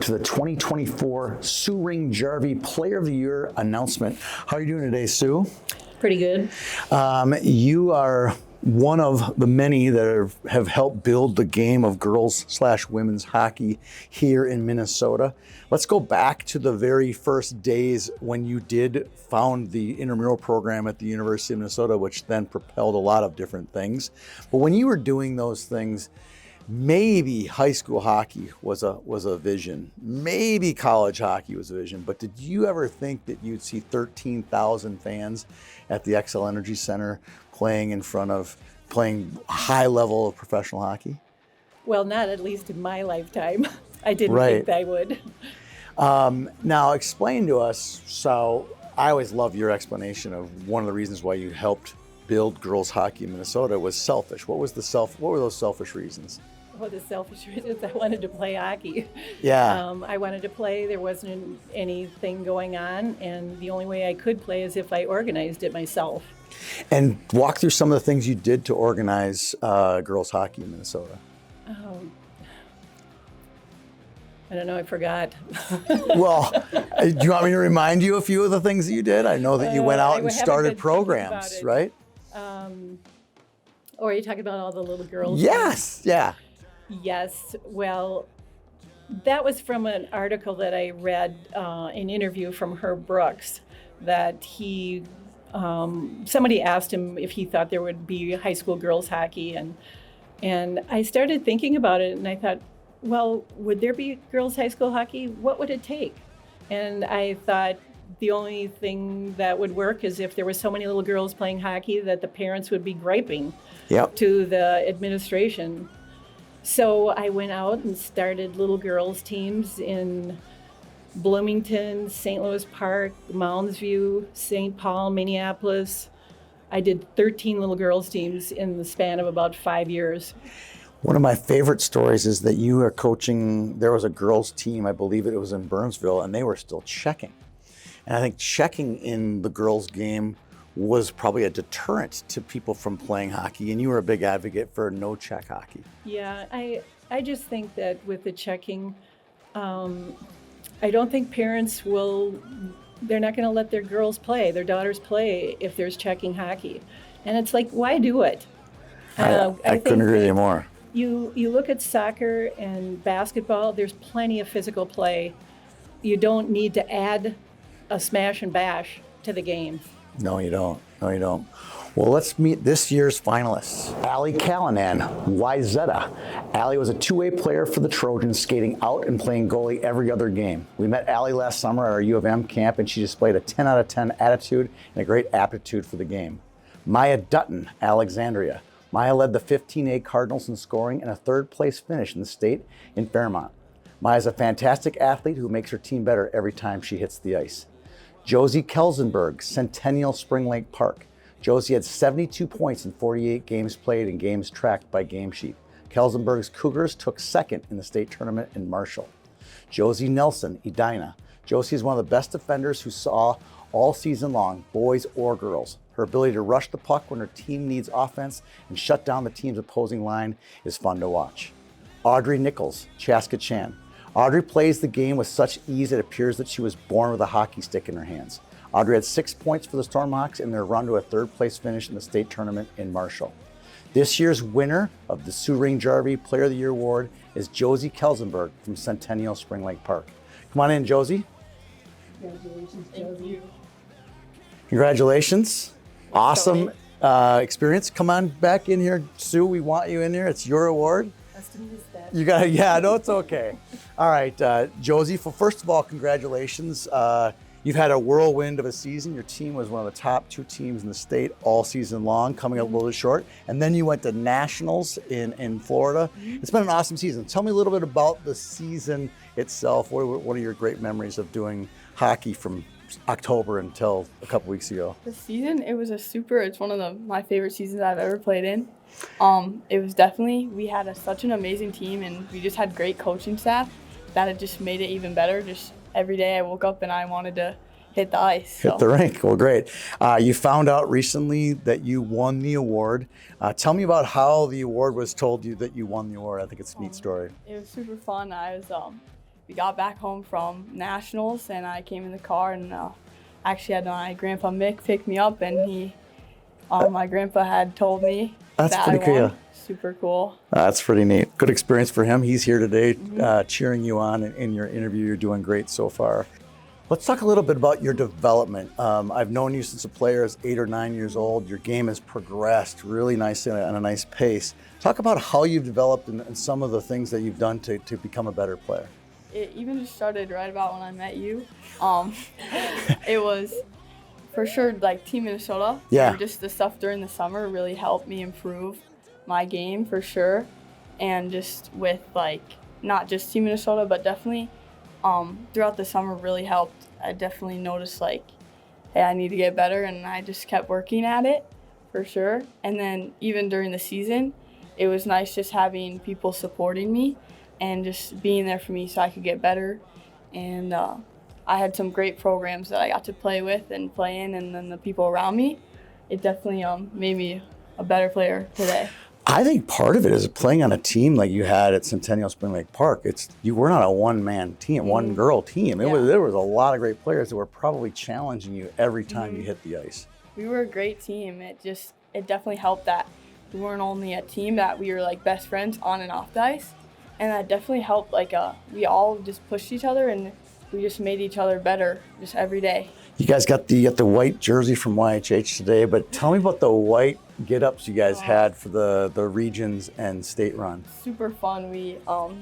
to the 2024 Sue Ring-Jarvi Player of the Year announcement. How are you doing today, Sue? Pretty good. You are one of the many that have helped build the game of girls/women's hockey here in Minnesota. Let's go back to the very first days when you did found the intramural program at the University of Minnesota, which then propelled a lot of different things. But when you were doing those things, maybe high school hockey was a vision, maybe college hockey was a vision, but did you ever think that you'd see 13,000 fans at the XL Energy Center playing high level of professional hockey? Well, not at least in my lifetime. I didn't think I would. Now explain to us, so I always love your explanation of one of the reasons why you helped build girls hockey in Minnesota was selfish. What were those selfish reasons? Well, the selfish reasons I wanted to play hockey. Yeah. I wanted to play. There wasn't anything going on, and the only way I could play is if I organized it myself. And walk through some of the things you did to organize girls hockey in Minnesota. I don't know, I forgot. Well, do you want me to remind you a few of the things that you did? I know that you went out and started programs, right? Or are you talking about all the little girls? Yes, yeah. Yes, well, that was from an article that I read, an interview from Herb Brooks, that somebody asked him if he thought there would be high school girls hockey, and I started thinking about it, and I thought, well, would there be girls high school hockey? What would it take? And I thought the only thing that would work is if there were so many little girls playing hockey that the parents would be griping to the administration. So I went out and started little girls teams in Bloomington, St. Louis Park, Mounds View, St. Paul, Minneapolis. I did 13 little girls teams in the span of about 5 years. One of my favorite stories is that you are coaching, there was a girls team, I believe it was in Burnsville, and they were still checking. And I think checking in the girls game was probably a deterrent to people from playing hockey, and you were a big advocate for no check hockey. Yeah, I just think that with the checking, I don't think parents they're not going to let their their daughters play if there's checking hockey. And it's like, why do it? I couldn't agree with you more. You look at soccer and basketball, there's plenty of physical play. You don't need to add a smash and bash to the game. No, you don't. Well, let's meet this year's finalists. Allie Callanan, Wyzetta. Allie was a two-way player for the Trojans, skating out and playing goalie every other game. We met Allie last summer at our U of M camp, and she displayed a 10 out of 10 attitude and a great aptitude for the game. Maya Dutton, Alexandria. Maya led the 15A Cardinals in scoring and a third-place finish in the state in Fairmont. Maya's a fantastic athlete who makes her team better every time she hits the ice. Jozie Kelzenberg, Centennial Spring Lake Park. Jozie had 72 points in 48 games played and games tracked by Game Sheet. Kelzenberg's Cougars took second in the state tournament in Marshall. Jozie Nelson, Edina. Jozie is one of the best defenders who saw all season long, boys or girls. Her ability to rush the puck when her team needs offense and shut down the team's opposing line is fun to watch. Audrey Nichols, Chaska Chan. Audrey plays the game with such ease it appears that she was born with a hockey stick in her hands. Audrey had 6 points for the Stormhawks in their run to a third-place finish in the state tournament in Marshall. This year's winner of the Sue Ring-Jarvi Player of the Year award is Jozie Kelzenberg from Centennial Spring Lake Park. Come on in, Jozie. Congratulations, Jozie. Congratulations. Awesome experience. Come on back in here, Sue. We want you in here. It's your award. You got it. Yeah, no, it's okay. All right, Jozie. Well, first of all, congratulations. You've had a whirlwind of a season. Your team was one of the top 2 teams in the state all season long, coming up a little bit short. And then you went to nationals in Florida. It's been an awesome season. Tell me a little bit about the season itself. What are your great memories of doing hockey from October until a couple weeks ago? The season, it's one of my favorite seasons I've ever played in. It was definitely, we had such an amazing team, and we just had great coaching staff that it just made it even better. Just every day I woke up and I wanted to hit the ice. Hit the rink. Well, great. You found out recently that you won the award. Tell me about how the award was told you that you won the award. I think it's a neat story. It was super fun. I was we got back home from nationals, and I came in the car, and actually had my grandpa Mick pick me up, and my grandpa had told me That's that pretty I won. cool. Super cool. That's pretty neat. Good experience for him. He's here today cheering you on in your interview. You're doing great so far. Let's talk a little bit about your development. I've known you since a player is 8 or 9 years old. Your game has progressed really nicely on a nice pace. Talk about how you've developed and some of the things that you've done to become a better player. It even just started right about when I met you. It was for sure like Team Minnesota. Yeah. And just the stuff during the summer really helped me improve my game for sure. And just with like not just Team Minnesota, but definitely throughout the summer really helped. I definitely noticed like, hey, I need to get better, and I just kept working at it for sure. And then even during the season, it was nice just having people supporting me and just being there for me so I could get better. And I had some great programs that I got to play with and play in, and then the people around me, it definitely made me a better player today. I think part of it is playing on a team like you had at Centennial Spring Lake Park. You were not a one-man team, one-girl team. There was a lot of great players that were probably challenging you every time you hit the ice. We were a great team. It definitely helped that we weren't only a team, that we were like best friends on and off the ice, and that definitely helped. Like we all just pushed each other, and we just made each other better just every day. You guys got the white jersey from YHH today, but tell me about the white get-ups you guys had for the regions and state run. Super fun. We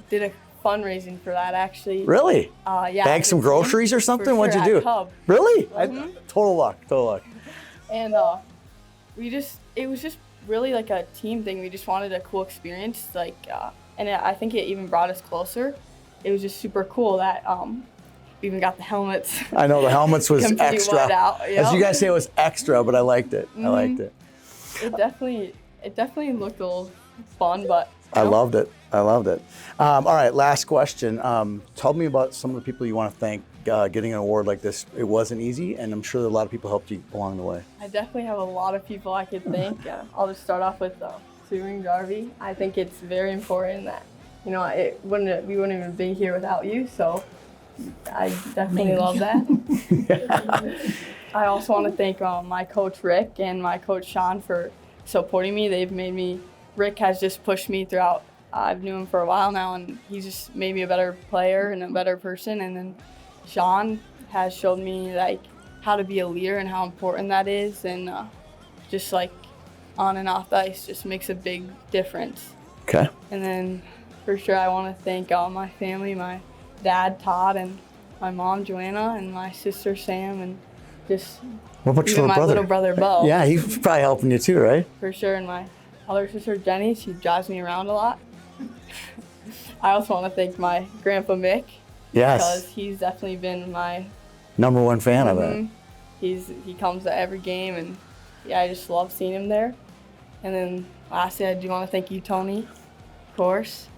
did a fundraising for that actually. Really? Yeah. Bag some groceries or something? For What'd sure, you at do? Cub. Really? Total luck. And it was just really like a team thing. We just wanted a cool experience, like, and I think it even brought us closer. It was just super cool that we even got the helmets. I know the helmets was Completely extra. wiped out, yep. As you guys say, it was extra, but I liked it. I liked it. It definitely looked a little fun, but I loved it. All right, last question. Tell me about some of the people you want to thank. Getting an award like this, it wasn't easy, and I'm sure that a lot of people helped you along the way. I definitely have a lot of people I could thank. I'll just start off with Ring-Jarvi. I think it's very important that, we wouldn't even be here without you, so I definitely love that. I also want to thank my coach Rick and my coach Sean for supporting me. Rick has just pushed me throughout. I've known him for a while now, and he's just made me a better player and a better person. And then Sean has showed me like how to be a leader and how important that is, and just like on and off the ice just makes a big difference. Okay. And then for sure I want to thank all my family, my dad Todd, and my mom Joanna, and my sister Sam, and just what about your little brother Bo. Yeah, he's probably helping you too, right? For sure. And my other sister Jenny, she drives me around a lot. I also want to thank my grandpa Mick. Yes. Because he's definitely been my number one fan of it. He comes to every game, and I just love seeing him there. And then lastly, I do want to thank you, Tony, of course.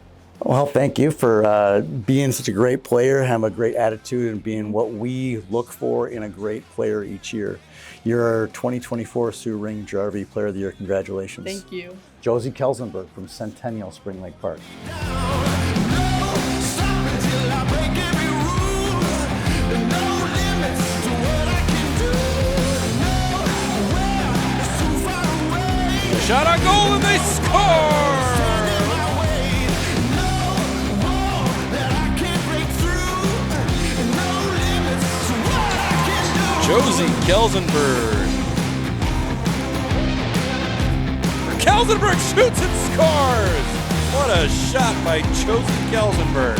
Well, thank you for being such a great player, having a great attitude, and being what we look for in a great player each year. You're our 2024 Soo Ring-Jarvi Player of the Year. Congratulations. Thank you. Jozie Kelzenberg from Centennial Spring Lake Park. Shot on goal, and they score! Jozie Kelzenberg. Kelzenberg shoots and scores! What a shot by Jozie Kelzenberg.